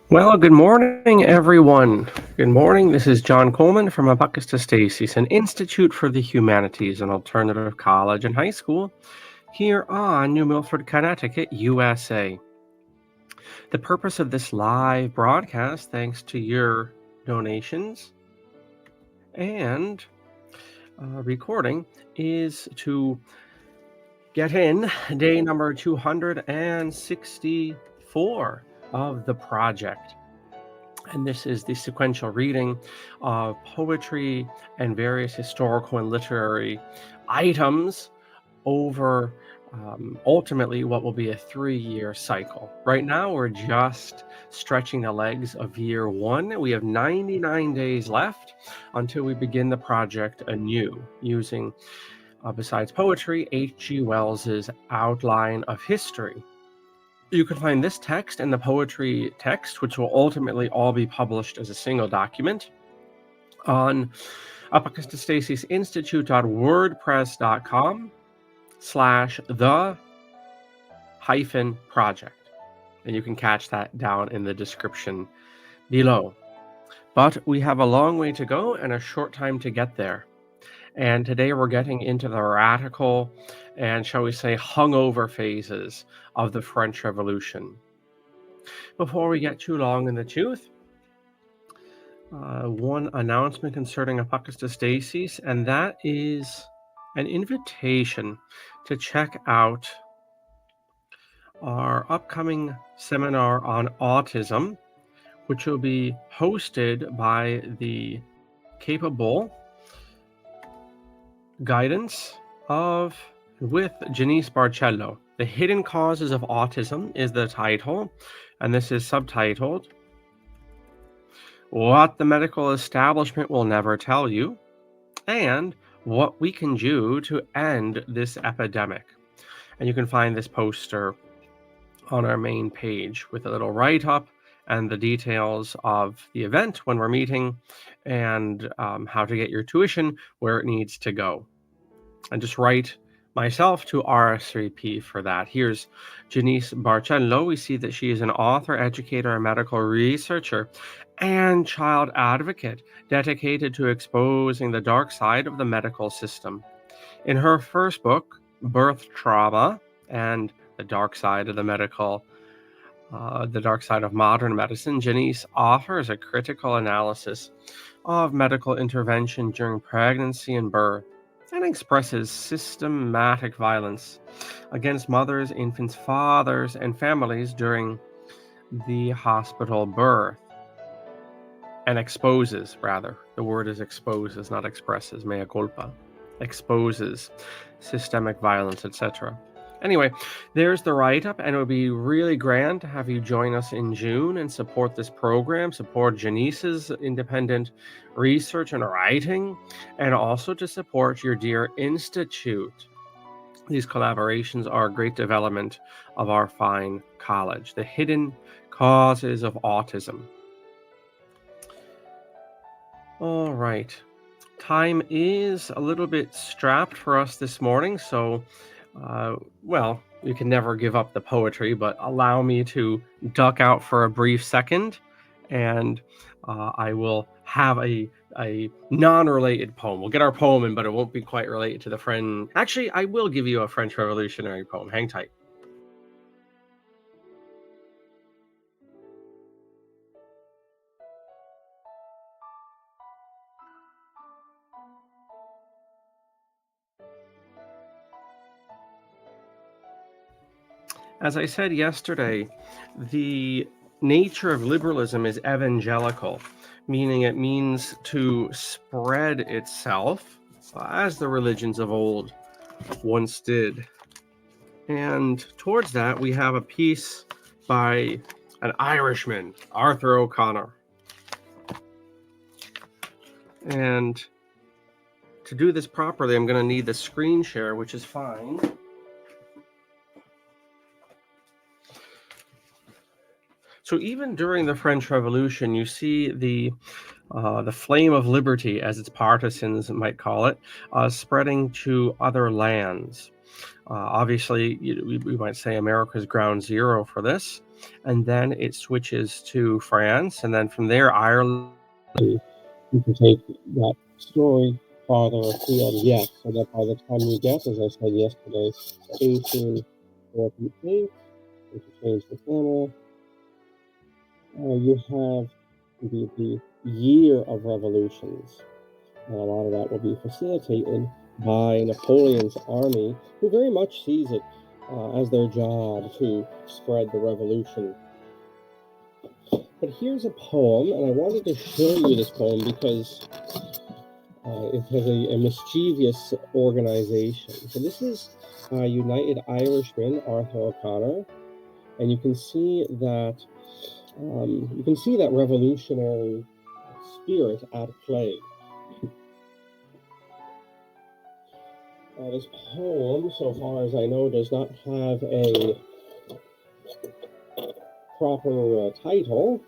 Well, good morning, everyone. Good morning. This is John Coleman from ApocatastasisInstitute for the Humanities, an alternative college and high school here on New Milford, Connecticut, USA. The purpose of this live broadcast, thanks to your donations and recording, is to get in day number 264 of the project. And this is the sequential reading of poetry and various historical and literary items over ultimately what will be a 3-year cycle. Right now, we're just stretching the legs of year 1. We have 99 days left until we begin the project anew using, besides poetry, H.G. Wells's Outline of History. You can find this text and the poetry text, which will ultimately all be published as a single document, on ApocatastasisInstitute.wordpress.com/the-project. And you can catch that down in the description below. But we have a long way to go and a short time to get there. And today we're getting into the radical and, shall we say, hungover phases of the French Revolution. Before we get too long in the tooth, one announcement concerning Apocatastasis, and that is an invitation to check out our upcoming seminar on autism, which will be hosted by the capable guidance with Janice Barcello. The Hidden Causes of Autism is the title, and this is subtitled What the Medical Establishment Will Never Tell You, and What We Can Do to End This Epidemic. And you can find this poster on our main page with a little write-up and the details of the event when we're meeting and how to get your tuition where it needs to go. And just write myself to RSVP for that. Here's Janice Barcello. We see that she is an author, educator, and medical researcher and child advocate dedicated to exposing the dark side of the medical system. In her first book, Birth Trauma and the Dark Side of the Dark Side of Modern Medicine, Janice offers a critical analysis of medical intervention during pregnancy and birth, and expresses systematic violence against mothers, infants, fathers, and families during the hospital birth. And exposes, rather. The word is exposes, not expresses, mea culpa. Exposes systemic violence, etc. Anyway, there's the write-up, and it would be really grand to have you join us in June and support this program, support Janice's independent research and writing, and also to support your dear institute. These collaborations are a great development of our fine college. The Hidden Causes of Autism. All right. Time is a little bit strapped for us this morning, so well, you can never give up the poetry, but allow me to duck out for a brief second, and I will have a non-related poem. We'll get our poem in, but it won't be quite related to the French. Actually, I will give you a French Revolutionary poem. Hang tight. As I said yesterday, the nature of liberalism is evangelical, meaning it means to spread itself as the religions of old once did. And towards that, we have a piece by an Irishman, Arthur O'Connor. And to do this properly, I'm going to need the screen share, which is fine. So even during the French Revolution, you see the flame of liberty, as its partisans might call it, spreading to other lands. Obviously, we might say America's ground zero for this, and then it switches to France, and then from there, Ireland. You can take that story farther afield yet, so that by the time you get, as I said yesterday, 1848, if you change the camera, you have the year of revolutions. And a lot of that will be facilitated by Napoleon's army, who very much sees it as their job to spread the revolution. But here's a poem, and I wanted to show you this poem because it has a mischievous organization. So this is United Irishman Arthur O'Connor, and you can see that revolutionary spirit at play. This poem, so far as I know, does not have a proper title.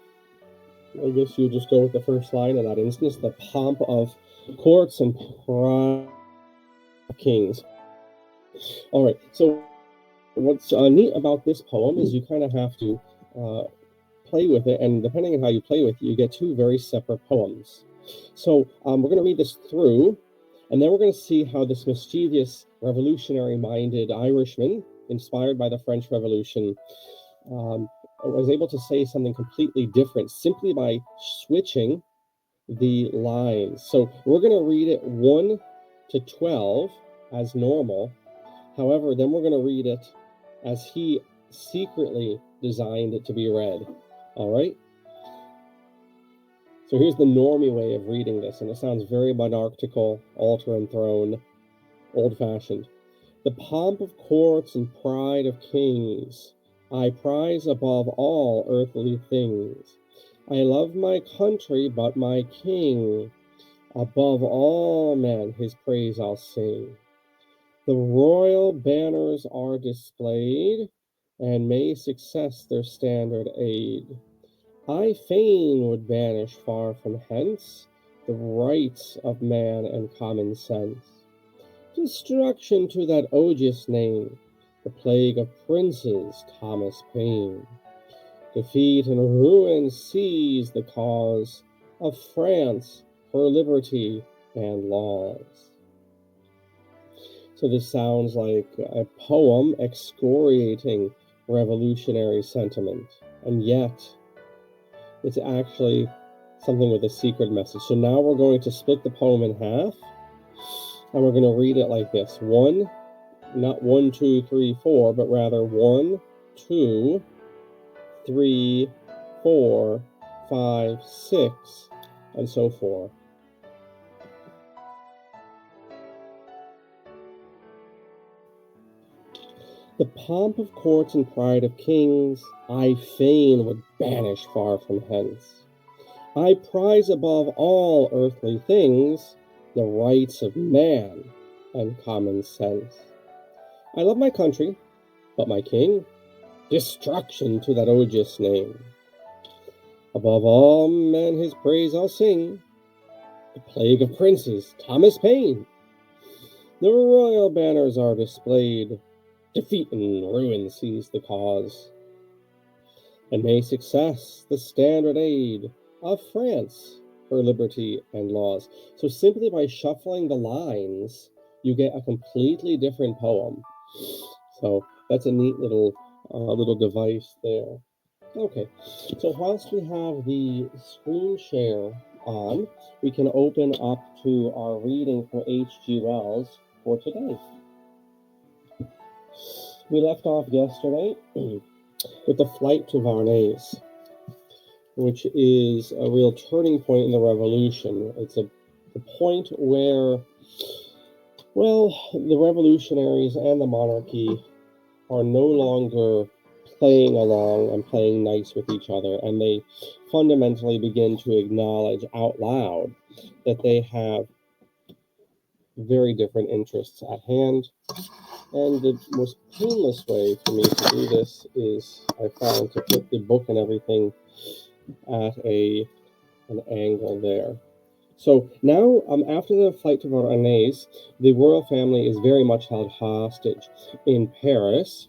I guess you just go with the first line in that instance: the pomp of courts and pride of kings. All right, so what's neat about this poem is you kind of have to play with it, and depending on how you play with it, you get two very separate poems. So we're going to read this through, and then we're going to see how this mischievous, revolutionary-minded Irishman, inspired by the French Revolution, was able to say something completely different simply by switching the lines. So we're going to read it 1 to 12 as normal. However, then we're going to read it as he secretly designed it to be read. All right? So here's the normie way of reading this, and it sounds very monarchical, altar and throne, old-fashioned. The pomp of courts and pride of kings I prize above all earthly things. I love my country, but my king, above all men his praise I'll sing. The royal banners are displayed, and may success their standard aid. I fain would banish far from hence the rights of man and common sense. Destruction to that odious name, the plague of princes, Thomas Paine. Defeat and ruin seize the cause of France, her liberty and laws. So this sounds like a poem excoriating revolutionary sentiment, and yet it's actually something with a secret message. So now we're going to split the poem in half, and we're going to read it like this. Not 1, 2, 3, 4, but rather 1, 2, 3, 4, 5, 6, and so forth. The pomp of courts and pride of kings I fain would banish far from hence. I prize above all earthly things the rights of man and common sense. I love my country, but my king, destruction to that odious name. Above all men his praise I'll sing, the plague of princes, Thomas Paine. The royal banners are displayed, defeat and ruin seize the cause, and may success the standard aid of France, her liberty and laws. So simply by shuffling the lines, you get a completely different poem. So that's a neat little device there. Okay, so whilst we have the screen share on, we can open up to our reading for H.G. Wells for today. We left off yesterday with the flight to Varnays, which is a real turning point in the revolution. It's the point where, well, the revolutionaries and the monarchy are no longer playing along and playing nice with each other, and they fundamentally begin to acknowledge out loud that they have very different interests at hand. And the most painless way for me to do this is, I found, to put the book and everything at an angle there. So now, after the flight to Varanasi, the royal family is very much held hostage in Paris,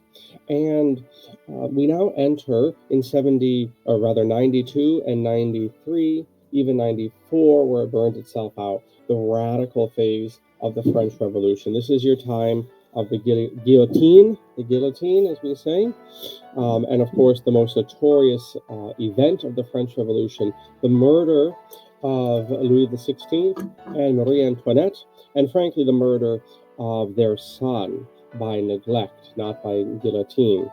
and we now enter in 70, or rather 92 and 93, even 94, where it burned itself out, the radical phase of the French Revolution. This is your time of the guillotine, as we say. And of course, the most notorious event of the French Revolution, the murder of Louis XVI and Marie Antoinette, and frankly, the murder of their son by neglect, not by guillotine.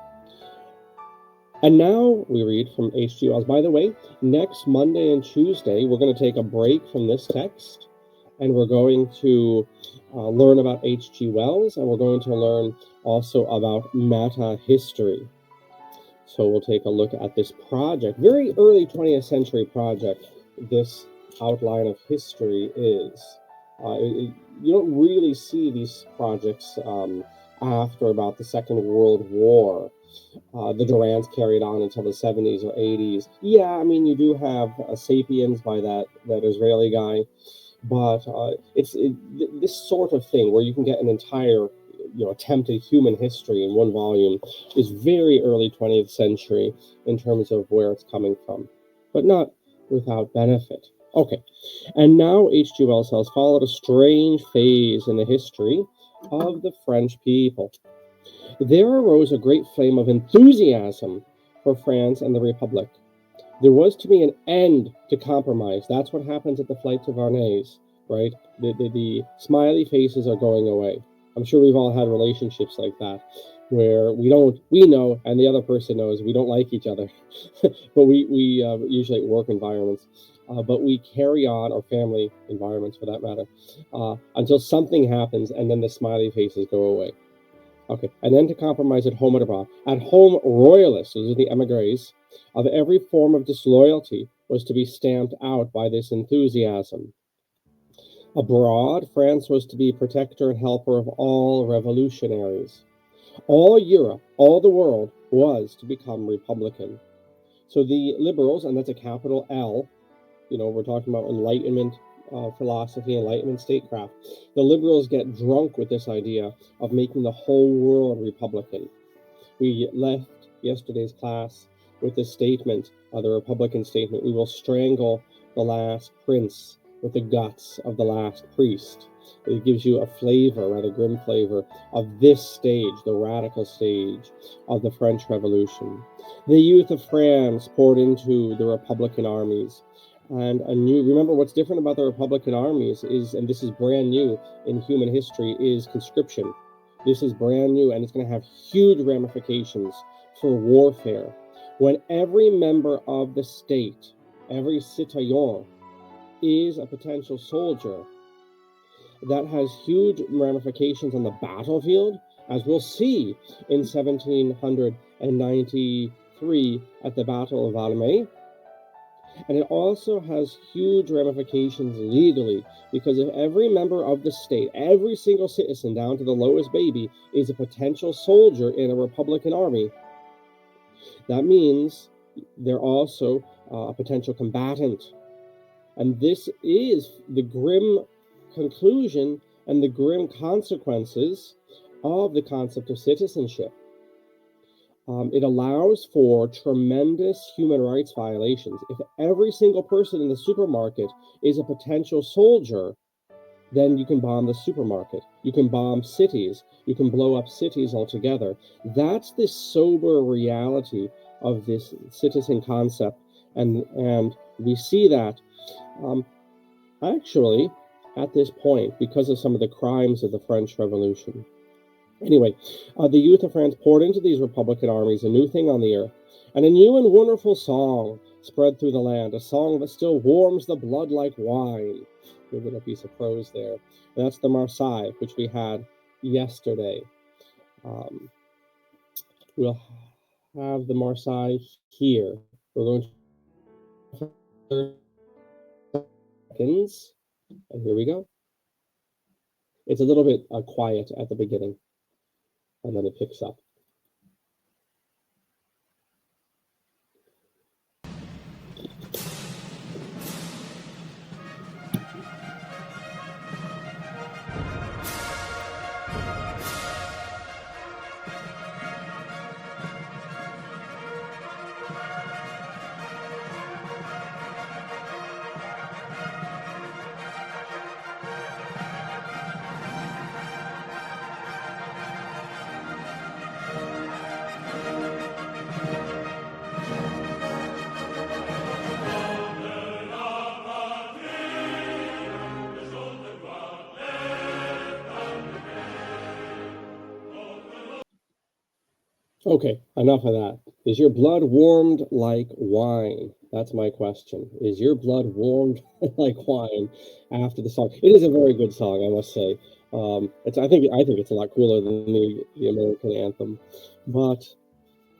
And now we read from H.G. Wells. By the way, next Monday and Tuesday, we're going to take a break from this text, and we're going to learn about H.G. Wells, and we're going to learn also about meta history. So we'll take a look at this project, very early 20th century project. This outline of history is. You don't really see these projects after about the Second World War. The Durants carried on until the 70s or 80s. Yeah, I mean, you do have Sapiens by that Israeli guy, but this sort of thing where you can get an entire attempt at human history in one volume is very early 20th century in terms of where it's coming from, but not without benefit. Okay, and now H.G. Wells has followed a strange phase in the history of the French people. There arose a great flame of enthusiasm for France and the Republic. There was to be an end to compromise. That's what happens at the flight to Varanasi, right? The smiley faces are going away. I'm sure we've all had relationships like that, where we know, and the other person knows we don't like each other, but we usually at work environments, but we carry on, or family environments for that matter, until something happens, and then the smiley faces go away. Okay, and then to compromise at home and abroad. At home, royalists, those are the emigres, of every form of disloyalty was to be stamped out by this enthusiasm. Abroad, France was to be protector and helper of all revolutionaries. All Europe, all the world, was to become Republican. So the liberals, and that's a capital L, we're talking about Enlightenment philosophy, Enlightenment statecraft. The liberals get drunk with this idea of making the whole world Republican. We left yesterday's class with this statement, the Republican statement: we will strangle the last prince with the guts of the last priest. It gives you a flavor, rather grim flavor, of this stage, the radical stage of the French Revolution. The youth of France poured into the Republican armies. And remember what's different about the Republican armies is, and this is brand new in human history, is conscription. This is brand new, and it's going to have huge ramifications for warfare. When every member of the state, every citoyen, is a potential soldier, that has huge ramifications on the battlefield, as we'll see in 1793 at the Battle of Valmy. And it also has huge ramifications legally, because if every member of the state, every single citizen down to the lowest baby, is a potential soldier in a Republican army, that means they're also a potential combatant. And this is the grim conclusion and the grim consequences of the concept of citizenship. It allows for tremendous human rights violations. If every single person in the supermarket is a potential soldier, then you can bomb the supermarket. You can bomb cities. You can blow up cities altogether. That's the sober reality of this citizen concept. And we see that actually at this point because of some of the crimes of the French Revolution. Anyway, the youth of France poured into these Republican armies a new thing on the earth, and a new and wonderful song spread through the land, a song that still warms the blood like wine. A little piece of prose there. And that's the Marseillaise, which we had yesterday. We'll have the Marseillaise here. We're going to 30 seconds, and here we go. It's a little bit quiet at the beginning, and then it picks up. Okay, enough of that. Is your blood warmed like wine? That's my question. Is your blood warmed like wine after the song? It is a very good song, I must say. I think it's a lot cooler than the American anthem, but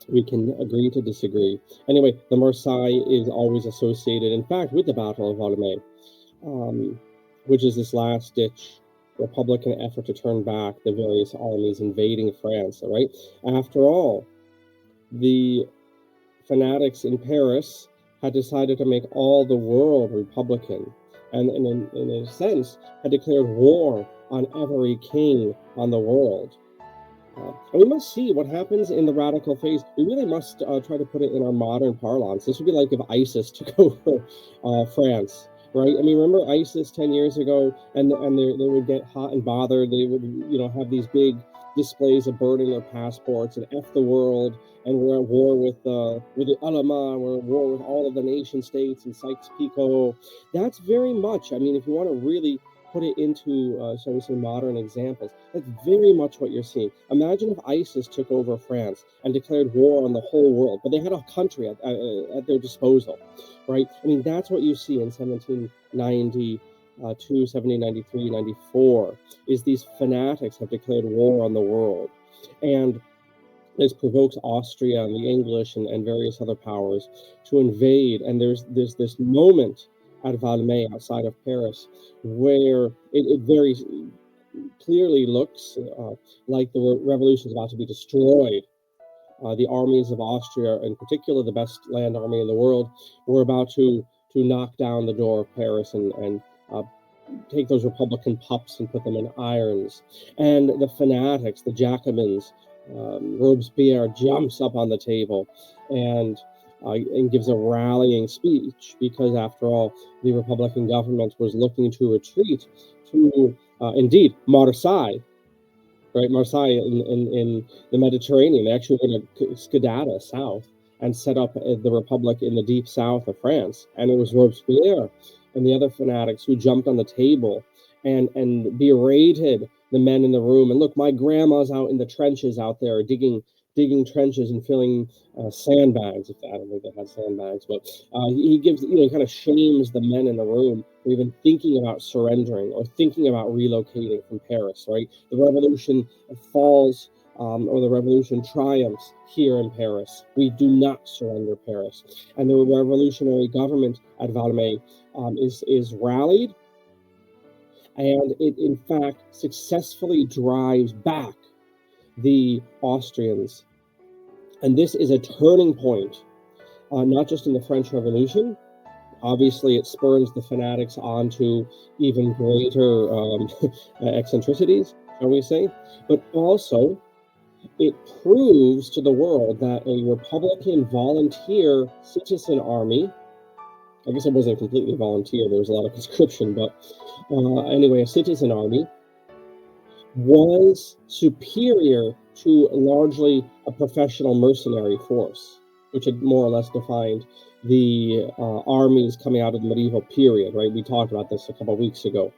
we can agree to disagree. Anyway, the Marseille is always associated, in fact, with the Battle of Valmy, um, which is this last-ditch Republican effort to turn back the various armies invading France. All right. After all, the fanatics in Paris had decided to make all the world Republican, and in a sense had declared war on every king on the world. And we must see what happens in the radical phase. We really must try to put it in our modern parlance. This would be like if ISIS took over France, right? I mean, remember ISIS 10 years ago, and they would get hot and bothered. They would, have these big displays of burning their passports and F the world, and we're at war with the ulama, we're at war with all of the nation states and Sykes-Picot. That's very much, I mean, if you want to really put it into, shall we say, modern examples. That's very much what you're seeing. Imagine if ISIS took over France and declared war on the whole world, but they had a country at their disposal, right? I mean, that's what you see in 1792, 1793, 94, is these fanatics have declared war on the world. And this provokes Austria and the English and various other powers to invade. And there's this moment at Valmy outside of Paris where it very clearly looks like the revolution is about to be destroyed. The armies of Austria, in particular, the best land army in the world, were about to knock down the door of Paris and take those Republican pups and put them in irons. And the fanatics, the Jacobins, Robespierre jumps up on the table and gives a rallying speech because, after all, the Republican government was looking to retreat to, indeed, Marseille, right? Marseille in the Mediterranean. They actually were going to skedaddle south and set up the Republic in the deep south of France. And it was Robespierre and the other fanatics who jumped on the table and berated the men in the room. And look, my grandma's out in the trenches out there digging trenches and filling sandbags. If I don't think they had sandbags, but he gives, he kind of shames the men in the room for even thinking about surrendering or thinking about relocating from Paris. Right, the revolution falls. Or the revolution triumphs here in Paris. We do not surrender Paris. And the revolutionary government at Valmy is rallied, and it in fact successfully drives back the Austrians. And this is a turning point, not just in the French Revolution. Obviously, it spurs the fanatics on to even greater eccentricities, shall we say, but also it proves to the world that a Republican volunteer citizen army, I guess it wasn't completely volunteer, there was a lot of conscription, but anyway, a citizen army was superior to largely a professional mercenary force, which had more or less defined the armies coming out of the medieval period, right? We talked about this a couple of weeks ago,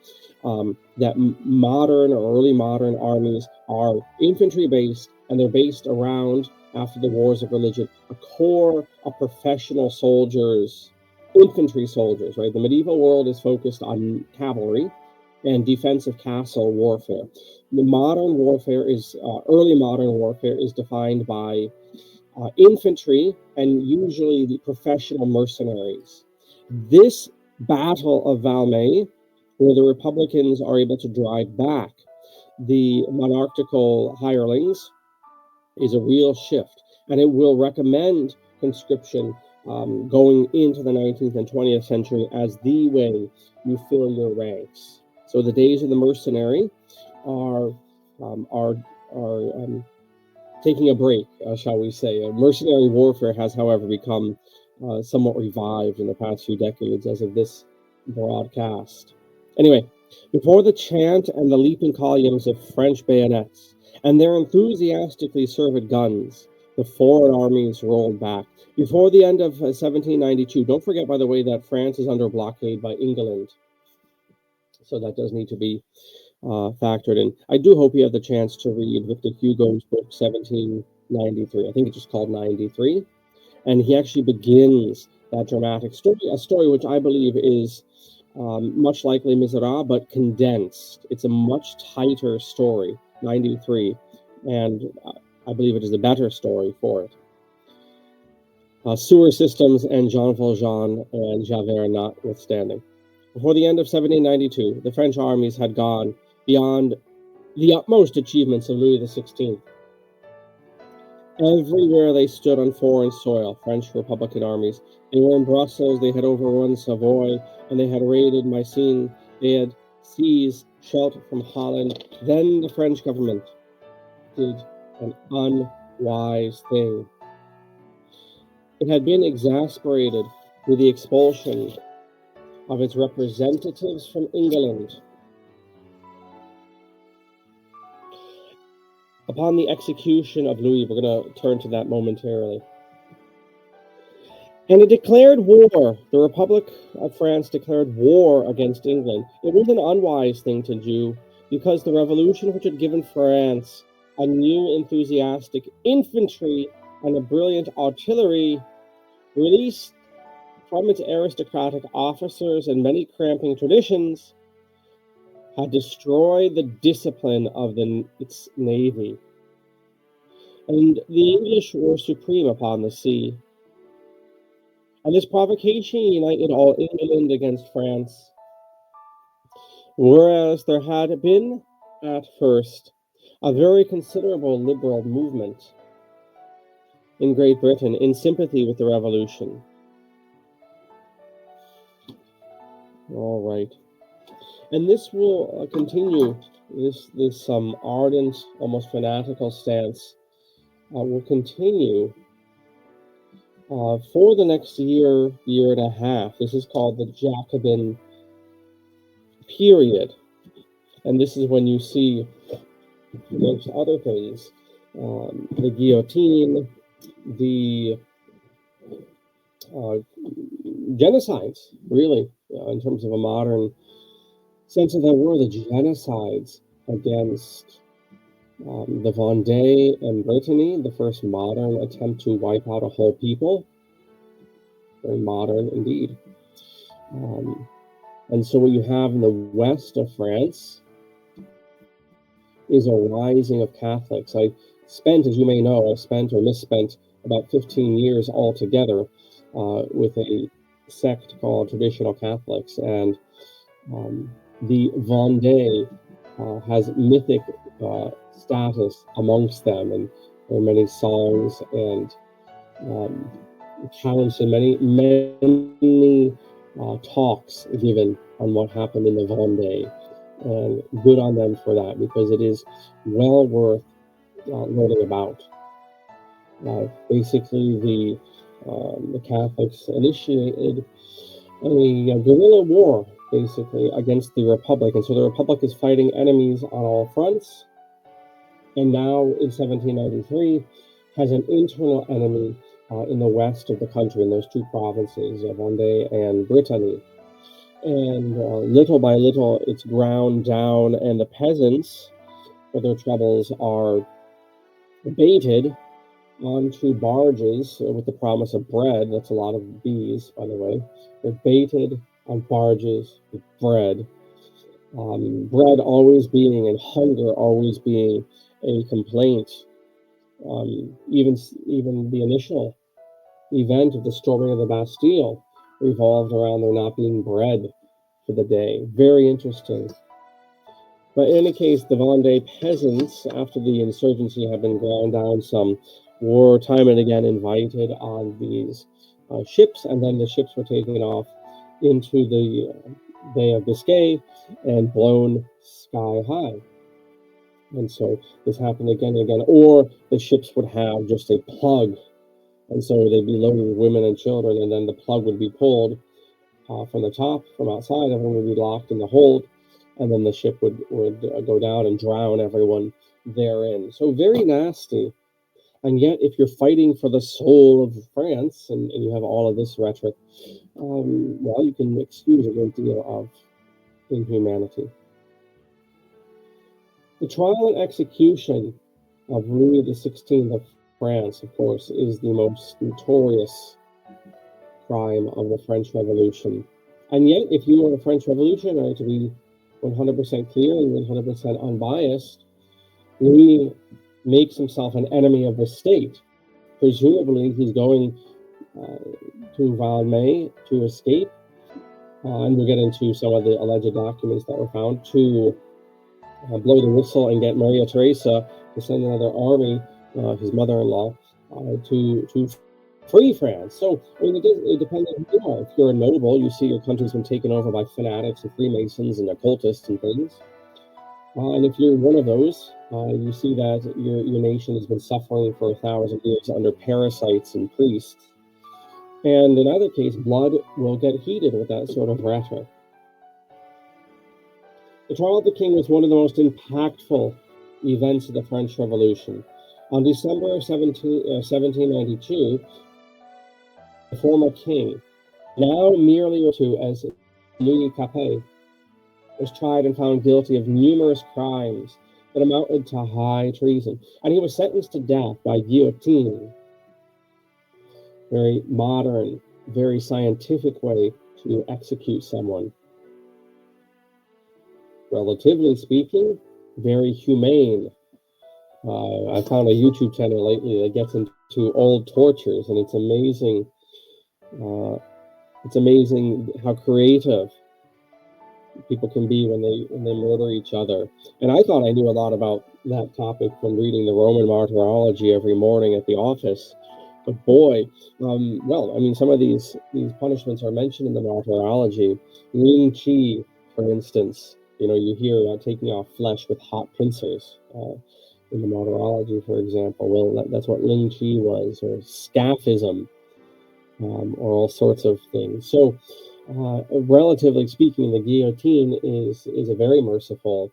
that modern or early modern armies are infantry-based, and they're based around, after the wars of religion, a core of professional soldiers, infantry soldiers, right? The medieval world is focused on cavalry and defensive castle warfare. The modern warfare is, early modern warfare is defined by infantry and usually the professional mercenaries. This Battle of Valmy, where the Republicans are able to drive back the monarchical hirelings, is a real shift, and it will recommend conscription going into the 19th and 20th century as the way you fill your ranks. So the days of the mercenary are taking a break, shall we say. Mercenary warfare has, however, become somewhat revived in the past few decades as of this broadcast. Anyway, before the chant and the leaping columns of French bayonets and their enthusiastically served guns, the foreign armies rolled back. Before the end of 1792, don't forget, by the way, that France is under blockade by England. So that does need to be factored in. I do hope you have the chance to read Victor Hugo's book, 93. I think it's just called 93. And he actually begins that dramatic story, a story which I believe is much like Les Miserables, but condensed. It's a much tighter story, 93, and I believe it is a better story for it. Sewer systems and Jean Valjean and Javert notwithstanding. Before the end of 1792, the French armies had gone beyond the utmost achievements of Louis XVI. Everywhere they stood on foreign soil, French Republican armies. They were in Brussels, they had overrun Savoy, and they had raided Meissen. They had seized Scheldt from Holland. Then the French government did an unwise thing. It had been exasperated with the expulsion of its representatives from England. Upon the execution of Louis, we're going to turn to that momentarily. And it declared war. The Republic of France declared war against England. It was an unwise thing to do because the revolution, which had given France a new enthusiastic infantry and a brilliant artillery, released from its aristocratic officers and many cramping traditions, had destroyed the discipline of its navy. And the English were supreme upon the sea. And this provocation united all England against France, whereas there had been, at first, a very considerable liberal movement in Great Britain in sympathy with the revolution. All right. And this will continue, this ardent, almost fanatical stance will continue for the next year and a half. This is called the Jacobin period. And this is when you see, amongst other things, the guillotine, the genocides, really, in terms of a modern sense of that word, the genocides against the Vendée and Brittany, the first modern attempt to wipe out a whole people. Very modern indeed. And so what you have in the west of France is a rising of Catholics. I spent, as you may know, or misspent about 15 years altogether with a sect called Traditional Catholics. And the Vendée has mythic status amongst them, and there are many songs and accounts and many talks given on what happened in the Vendée, and good on them for that, because it is well worth learning about. Basically, the Catholics initiated a guerrilla war, basically, against the Republic, and so the Republic is fighting enemies on all fronts. And now, in 1793, has an internal enemy in the west of the country, in those two provinces, Vendée and Brittany. And little by little, it's ground down, and the peasants, for their troubles, are baited onto barges with the promise of bread. That's a lot of bees, by the way. They're baited on barges with bread. Bread always being, and hunger always being, a complaint. Even the initial event of the storming of the Bastille revolved around there not being bread for the day. Very interesting. But in any case, the Vendée peasants, after the insurgency had been ground down some, were time and again invited on these ships, and then the ships were taken off into the Bay of Biscay and blown sky high. And so this happened again and again. Or the ships would have just a plug, and so they'd be loaded with women and children, and then the plug would be pulled from the top, from outside. Everyone would be locked in the hold, and then the ship would go down and drown everyone therein. So very nasty. And yet, if you're fighting for the soul of France, and you have all of this rhetoric, well, you can excuse a great deal of inhumanity. The trial and execution of Louis XVI, France, of course, is the most notorious crime of the French Revolution. And yet, if you are a French revolutionary, to be 100% clear and 100% unbiased, Louis makes himself an enemy of the state. Presumably, he's going to Valmy to escape, and we'll get into some of the alleged documents that were found, to blow the whistle and get Maria Theresa to send another army, his mother-in-law, to free France. So, I mean, it depends on who you are. If you're a noble, you see your country's been taken over by fanatics and Freemasons and occultists and things. And if you're one of those, you see that your nation has been suffering for 1,000 years under parasites and priests. And in either case, blood will get heated with that sort of rhetoric. The trial of the king was one of the most impactful events of the French Revolution. On December 1792, the former king, now merely referred to as Louis Capet, was tried and found guilty of numerous crimes that amounted to high treason, and he was sentenced to death by guillotine. Very modern, very scientific way to execute someone. Relatively speaking, very humane. I found a YouTube channel lately that gets into old tortures, and it's amazing. It's amazing how creative people can be when they murder each other. And I thought I knew a lot about that topic from reading the Roman Martyrology every morning at the office. But boy, well, I mean, some of these punishments are mentioned in the Martyrology. Ling Chi, for instance, you hear about taking off flesh with hot pincers in the Martyrology, for example. Well, that's what Ling Chi was, or scaphism, or all sorts of things. So, relatively speaking, the guillotine is a very merciful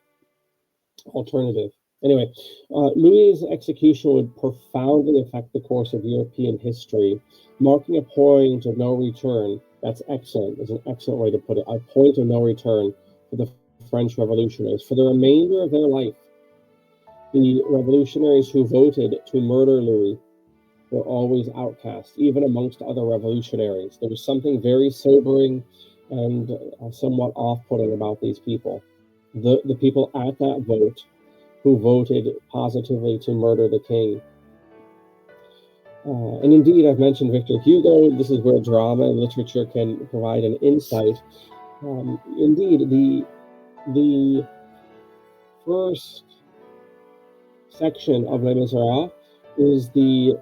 alternative. Anyway, Louis' execution would profoundly affect the course of European history, marking a point of no return. That's excellent. That's an excellent way to put it. A point of no return for the French revolutionaries. For the remainder of their life, the revolutionaries who voted to murder Louis were always outcast, even amongst other revolutionaries. There was something very sobering and somewhat off-putting about these people. The people at that vote who voted positively to murder the king. And indeed, I've mentioned Victor Hugo. This is where drama and literature can provide an insight. Indeed, the first section of Les Miserables is the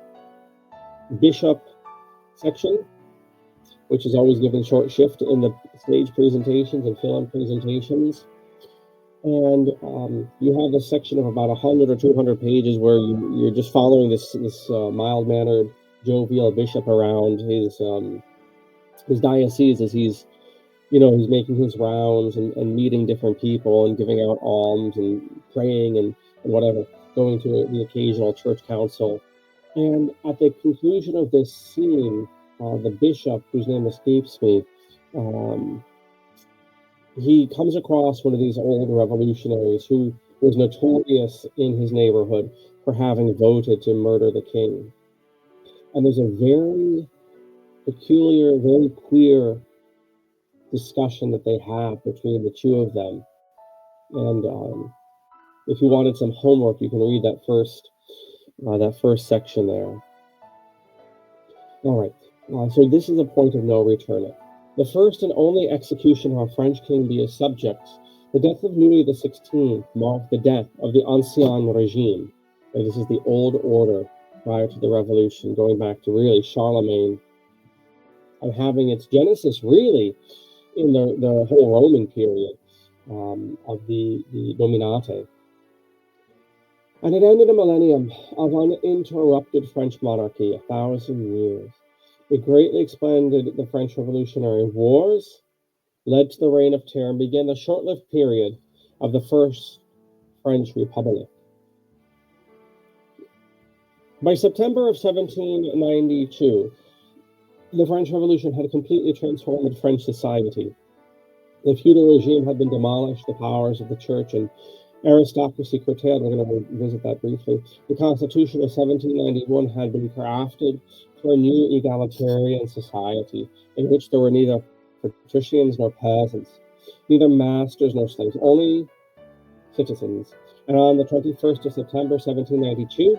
bishop section, which is always given short shift in the stage presentations and film presentations. And you have this section of about 100 or 200 pages where you're just following this mild-mannered, jovial bishop around his diocese as he's making his rounds and meeting different people and giving out alms and praying and whatever, going to the occasional church council. And at the conclusion of this scene, the bishop, whose name escapes me, he comes across one of these old revolutionaries who was notorious in his neighborhood for having voted to murder the king. And there's a very peculiar, very queer discussion that they have between the two of them. And if you wanted some homework, you can read that first section there. All right, so this is a point of no return. The first and only execution of a French king be his subjects. The death of Louis XVI marked the death of the Ancien Regime. And this is the old order prior to the revolution, going back to really Charlemagne, and having its genesis really in the whole Roman period of the Dominate. And it ended a millennium of uninterrupted French monarchy, 1,000 years. It greatly expanded the French Revolutionary Wars, led to the Reign of Terror, and began the short-lived period of the First French Republic. By September of 1792, the French Revolution had completely transformed French society. The feudal regime had been demolished, the powers of the church and Aristocracy curtailed, we're going to revisit that briefly. The Constitution of 1791 had been crafted for a new egalitarian society in which there were neither patricians nor peasants, neither masters nor slaves, only citizens. And on the 21st of September 1792,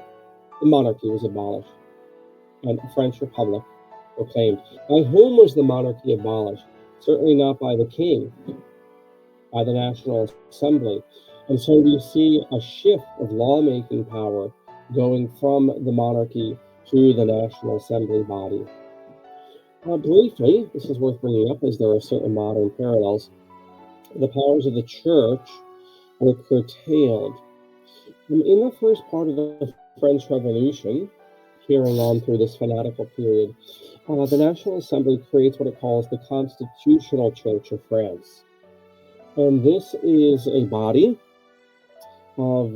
the monarchy was abolished and a French republic proclaimed. By whom was the monarchy abolished? Certainly not by the king, by the National Assembly. And so we see a shift of lawmaking power going from the monarchy to the National Assembly body. Briefly, this is worth bringing up as there are certain modern parallels. The powers of the church were curtailed. In the first part of the French Revolution, carrying on through this fanatical period, the National Assembly creates what it calls the Constitutional Church of France. And this is a body of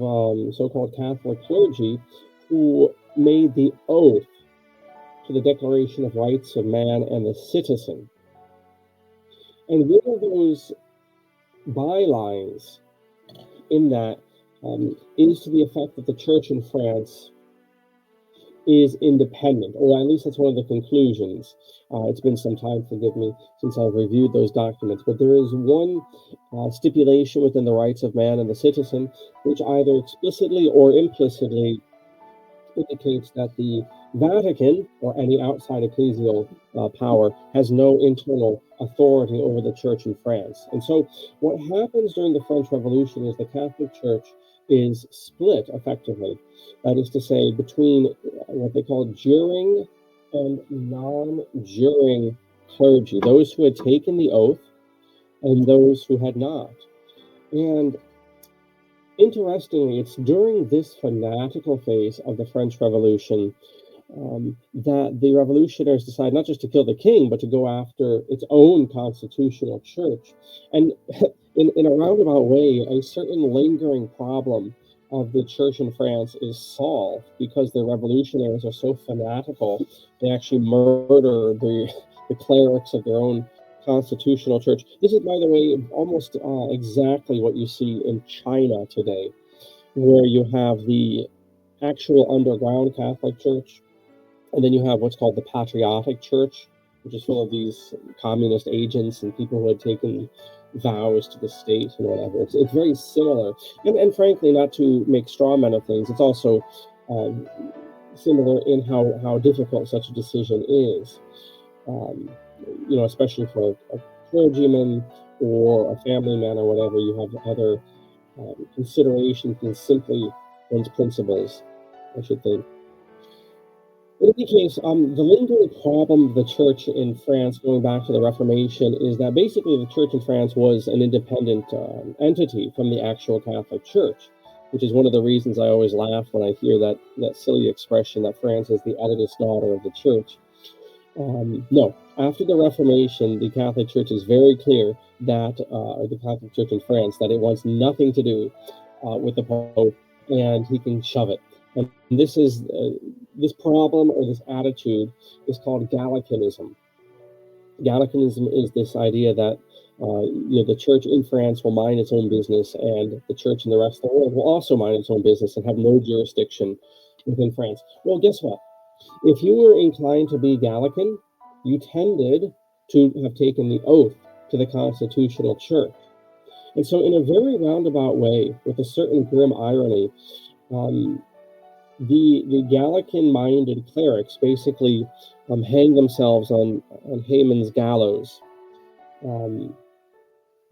so-called Catholic clergy who made the oath to the Declaration of Rights of Man and the Citizen. And one of those bylines in that is to the effect that the church in France is independent, or at least that's one of the conclusions. It's been some time, forgive me, since I've reviewed those documents, but there is one stipulation within the rights of man and the citizen, which either explicitly or implicitly indicates that the Vatican, or any outside ecclesial power, has no internal authority over the church in France. And so what happens during the French Revolution is the Catholic Church is split effectively. That is to say, between what they call juring and non-juring clergy, those who had taken the oath and those who had not. And interestingly, it's during this fanatical phase of the French Revolution that the revolutionaries decide not just to kill the king, but to go after its own constitutional church. And in a roundabout way, a certain lingering problem of the church in France is solved because the revolutionaries are so fanatical, they actually murder the clerics of their own constitutional church. This is, by the way, almost exactly what you see in China today, where you have the actual underground Catholic Church, and then you have what's called the Patriotic Church, which is full of these communist agents and people who had taken vows to the state and whatever. It's very similar. And frankly, not to make straw men of things, it's also similar in how difficult such a decision is. Especially for a clergyman or a family man or whatever, you have other considerations than simply one's principles, I should think. In any case, the lingering problem of the church in France, going back to the Reformation, is that basically the church in France was an independent entity from the actual Catholic Church, which is one of the reasons I always laugh when I hear that silly expression that France is the eldest daughter of the church. No, after the Reformation, the Catholic Church is very clear that, or the Catholic Church in France, that it wants nothing to do with the Pope, and he can shove it. And this is this problem or this attitude is called Gallicanism. Gallicanism is this idea that the church in France will mind its own business, and the church in the rest of the world will also mind its own business and have no jurisdiction within France. Well, guess what? If you were inclined to be Gallican, you tended to have taken the oath to the Constitutional Church. And so in a very roundabout way, with a certain grim irony, the Gallican-minded clerics basically hang themselves on Haman's gallows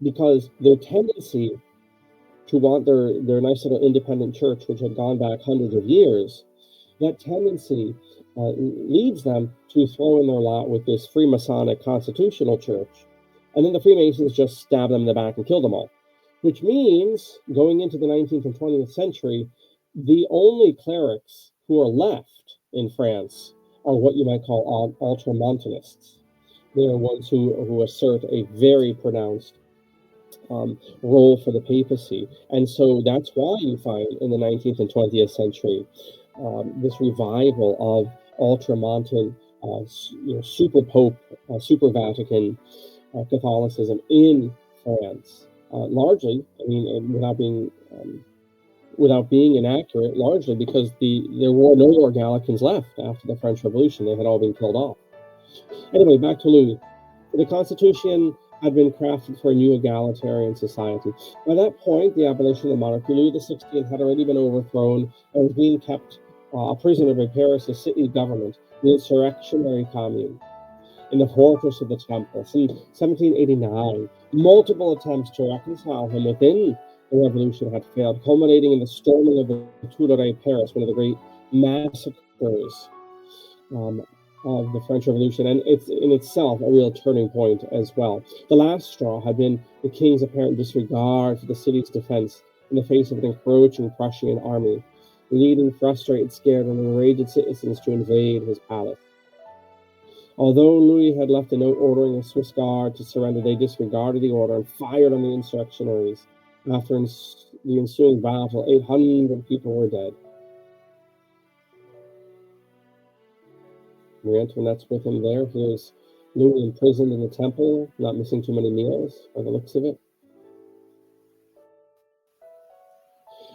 because their tendency to want their nice little independent church, which had gone back hundreds of years, that tendency leads them to throw in their lot with this Freemasonic constitutional church. And then the Freemasons just stab them in the back and kill them all. Which means, going into the 19th and 20th century, the only clerics who are left in France are what you might call ultramontanists. They are ones who assert a very pronounced role for the papacy. And so that's why you find in the 19th and 20th century this revival of ultramontan, super Pope, super Vatican Catholicism in France. Largely, without being without being inaccurate, largely because there were no more Gallicans left after the French Revolution. They had all been killed off. Anyway, back to Louis. The Constitution had been crafted for a new egalitarian society. By that point, the abolition of the monarchy, Louis XVI had already been overthrown and was being kept a prisoner by Paris' city government, the insurrectionary commune, in the fortress of the Temple. In 1789, multiple attempts to reconcile him within the revolution had failed, culminating in the storming of the Tuileries Paris, one of the great massacres of the French Revolution, and it's in itself a real turning point as well. The last straw had been the king's apparent disregard for the city's defense in the face of an encroaching Prussian army, leading frustrated, scared, and enraged citizens to invade his palace. Although Louis had left a note ordering the Swiss Guard to surrender, they disregarded the order and fired on the insurrectionaries. After the ensuing battle, 800 people were dead. Marie Antoinette's with him there. Here's Louis imprisoned in the Temple, not missing too many meals by the looks of it.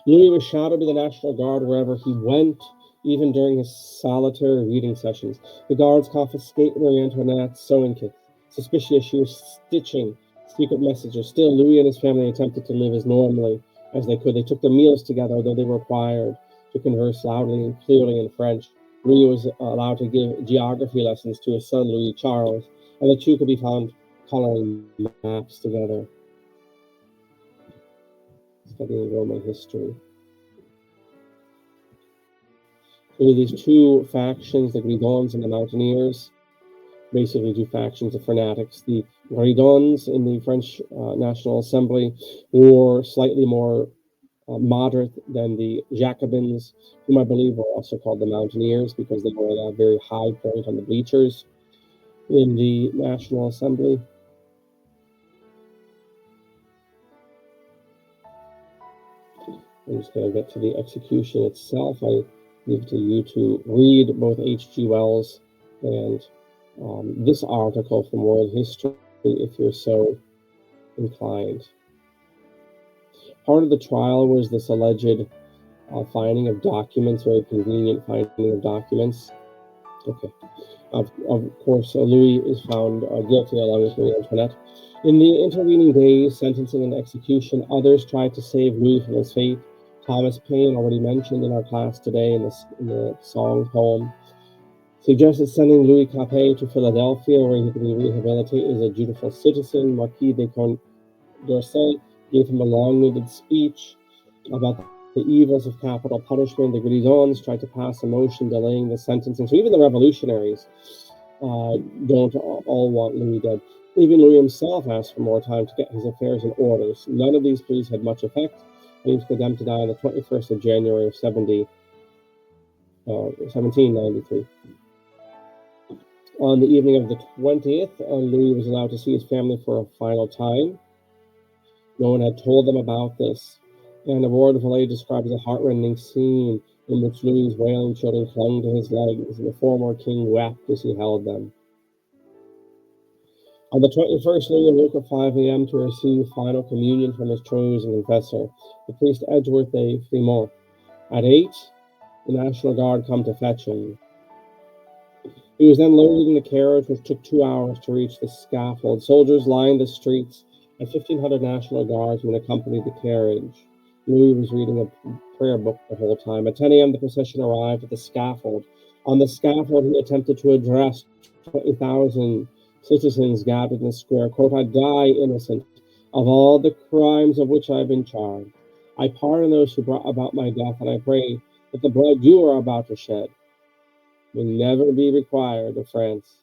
Louis was shadowed by the National Guard wherever he went, even during his solitary reading sessions. The guards confiscated Marie Antoinette's sewing kit, suspicious she was stitching secret messages. Still, Louis and his family attempted to live as normally as they could. They took their meals together, though they were required to converse loudly and clearly in French. Louis was allowed to give geography lessons to his son, Louis Charles, and the two could be found coloring maps together, studying Roman history. So these two factions, the Gridons and the Mountaineers, basically two factions of fanatics. The Gridons in the French National Assembly were slightly more moderate than the Jacobins, whom I believe were also called the Mountaineers because they were at a very high point on the bleachers in the National Assembly. I'm just going to get to the execution itself. I leave it to you to read both H.G. Wells and this article from World History if you're so inclined. Part of the trial was this alleged finding of documents, very convenient finding of documents. Okay. Of course, Louis is found guilty along with Marie Antoinette. In the intervening days, sentencing and execution, others tried to save Louis from his fate. Thomas Paine, already mentioned in our class today in the song poem, suggested sending Louis Capet to Philadelphia, where he could be rehabilitated as a dutiful citizen. Marquis de Condorcet gave him a long-winded speech about the evils of capital punishment. The Gridons tried to pass a motion delaying the sentencing. So even the revolutionaries don't all want Louis dead. Even Louis himself asked for more time to get his affairs in order. None of these pleas had much effect, and he was condemned to die on the 21st of January of 1793. On the evening of the 20th, Louis was allowed to see his family for a final time. No one had told them about this, and the Ward Valet describes a heartrending scene in which Louis' wailing children clung to his legs, and the former king wept as he held them. On the 21st, Louis awoke at 5 a.m. to receive final communion from his chosen confessor, the priest Edgeworth de Fremont. At 8, the National Guard come to fetch him. He was then loaded in the carriage, which took 2 hours to reach the scaffold. Soldiers lined the streets, and 1,500 National Guardsmen accompanied the carriage. Louis was reading a prayer book the whole time. At 10 a.m., the procession arrived at the scaffold. On the scaffold, he attempted to address 20,000 citizens gathered in the square. Quote, "I die innocent of all the crimes of which I have been charged. I pardon those who brought about my death, and I pray that the blood you are about to shed will never be required of France."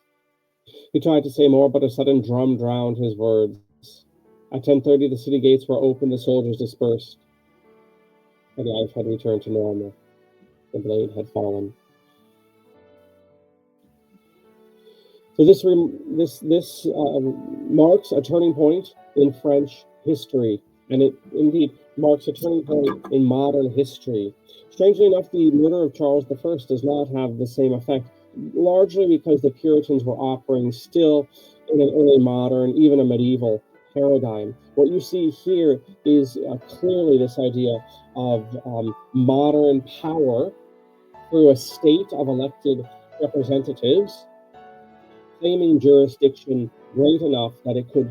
He tried to say more, but a sudden drum drowned his words. At 10:30, the city gates were opened, the soldiers dispersed, and life had returned to normal. The blade had fallen. So this marks a turning point in French history, and it indeed marks a turning point in modern history. Strangely enough, the murder of Charles I does not have the same effect, largely because the Puritans were operating still in an early modern, even a medieval paradigm, what you see here is clearly this idea of modern power through a state of elected representatives claiming jurisdiction great enough that it could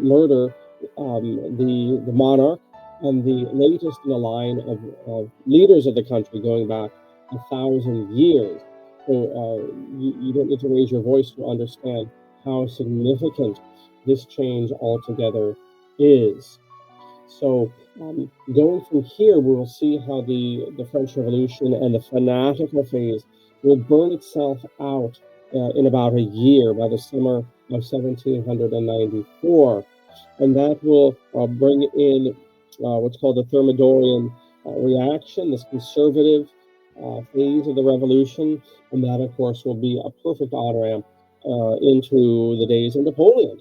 murder the monarch and the latest in a line of leaders of the country going back 1,000 years. So you don't need to raise your voice to understand how significant this change altogether is. So going from here, we will see how the French Revolution and the fanatical phase will burn itself out in about a year, by the summer of 1794. And that will bring in what's called the Thermidorian reaction, this conservative phase of the revolution. And that, of course, will be a perfect on-ramp into the days of Napoleon.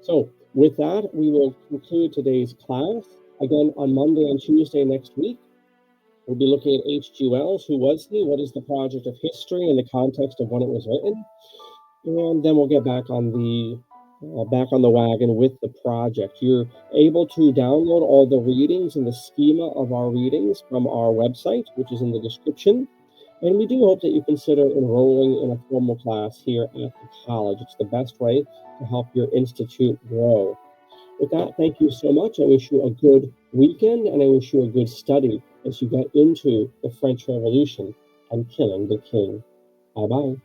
So with that, we will conclude today's class. Again, on Monday and Tuesday next week, we'll be looking at H.G. Wells. Who was he? What is the project of history in the context of when it was written? And then we'll get back on the wagon with the project. You're able to download all the readings and the schema of our readings from our website, which is in the description. And we do hope that you consider enrolling in a formal class here at the college. It's the best way to help your institute grow. With that, thank you so much. I wish you a good weekend, and I wish you a good study as you get into the French Revolution and killing the king. Bye-bye.